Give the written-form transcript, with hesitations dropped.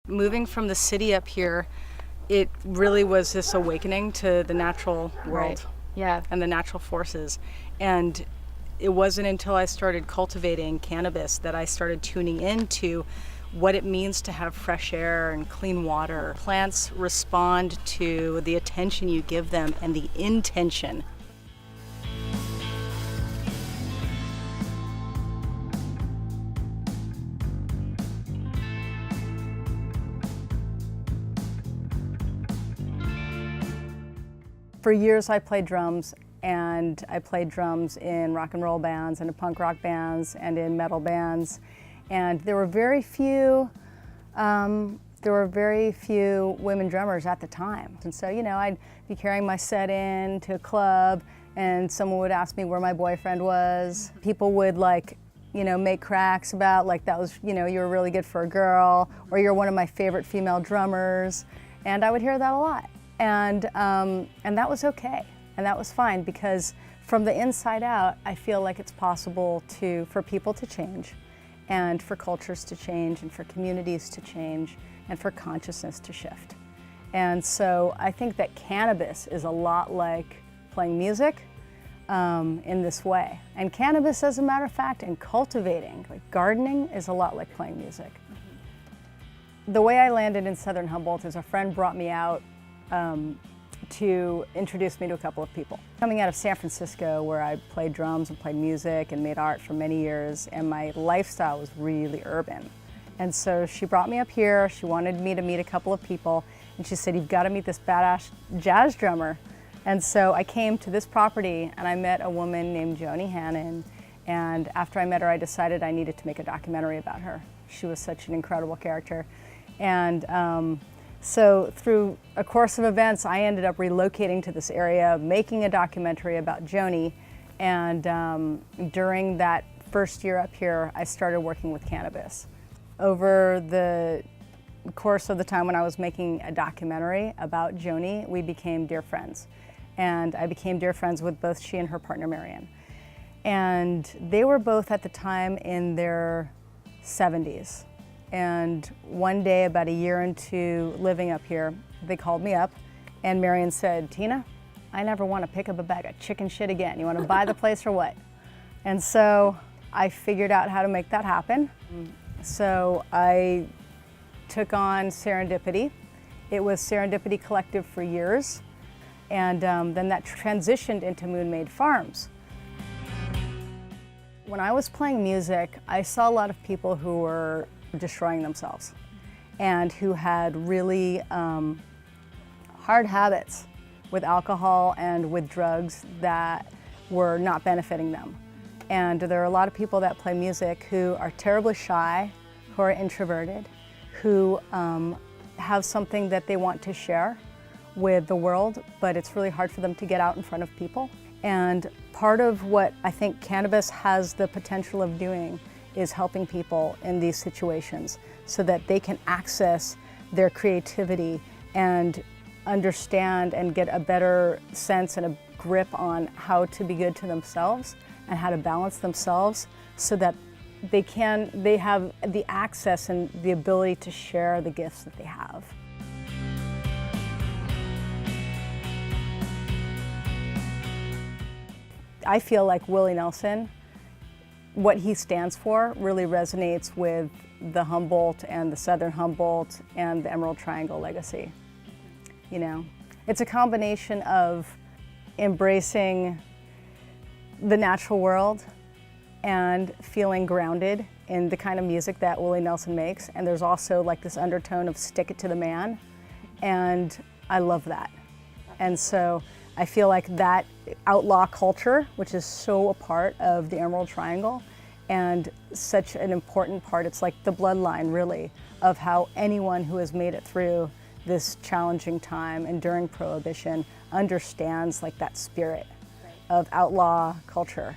Moving from the city up here, it really was this awakening to the natural world. Right. Yeah. And the natural forces. And it wasn't until I started cultivating cannabis that I started tuning into what it means to have fresh air and clean water. Plants respond to the attention you give them and the intention. For years I played drums, and I played drums in rock and roll bands and in punk rock bands and in metal bands. And there were very few women drummers at the time. And so, I'd be carrying my set in to a club and someone would ask me where my boyfriend was. People would make cracks about that was, you were really good for a girl, or you're one of my favorite female drummers. And I would hear that a lot. And that was okay. And that was fine, because from the inside out, I feel like it's possible for people to change, and for cultures to change, and for communities to change, and for consciousness to shift. And so I think that cannabis is a lot like playing music in this way. And cannabis, as a matter of fact, and cultivating, like gardening, is a lot like playing music. Mm-hmm. The way I landed in Southern Humboldt is a friend brought me out to introduce me to a couple of people. Coming out of San Francisco, where I played drums and played music and made art for many years, and my lifestyle was really urban. And so she brought me up here. She wanted me to meet a couple of people, and she said, "You've got to meet this badass jazz drummer." And so I came to this property and I met a woman named Joni Hannon, and after I met her, I decided I needed to make a documentary about her. She was such an incredible character. And so through a course of events, I ended up relocating to this area, making a documentary about Joni. And during that first year up here, I started working with cannabis. Over the course of the time when I was making a documentary about Joni, we became dear friends. And I became dear friends with both she and her partner, Marion. And they were both at the time in their 70s. And one day, about a year into living up here, they called me up, and Marion said, "Tina, I never want to pick up a bag of chicken shit again. You want to buy the place or what?" And so I figured out how to make that happen. So I took on Serendipity. It was Serendipity Collective for years, and then that transitioned into Moon Made Farms. When I was playing music, I saw a lot of people who were destroying themselves and who had really hard habits with alcohol and with drugs that were not benefiting them. And there are a lot of people that play music who are terribly shy, who are introverted, who have something that they want to share with the world, but it's really hard for them to get out in front of people. And part of what I think cannabis has the potential of doing is helping people in these situations so that they can access their creativity and understand and get a better sense and a grip on how to be good to themselves and how to balance themselves, so that they have the access and the ability to share the gifts that they have. I feel like Willie Nelson, what he stands for, really resonates with the Humboldt and the Southern Humboldt and the Emerald Triangle legacy. It's a combination of embracing the natural world and feeling grounded in the kind of music that Willie Nelson makes. And there's also this undertone of stick it to the man. And I love that. And so I feel like that outlaw culture, which is so a part of the Emerald Triangle and such an important part, it's like the bloodline really of how anyone who has made it through this challenging time and during Prohibition understands that spirit of outlaw culture.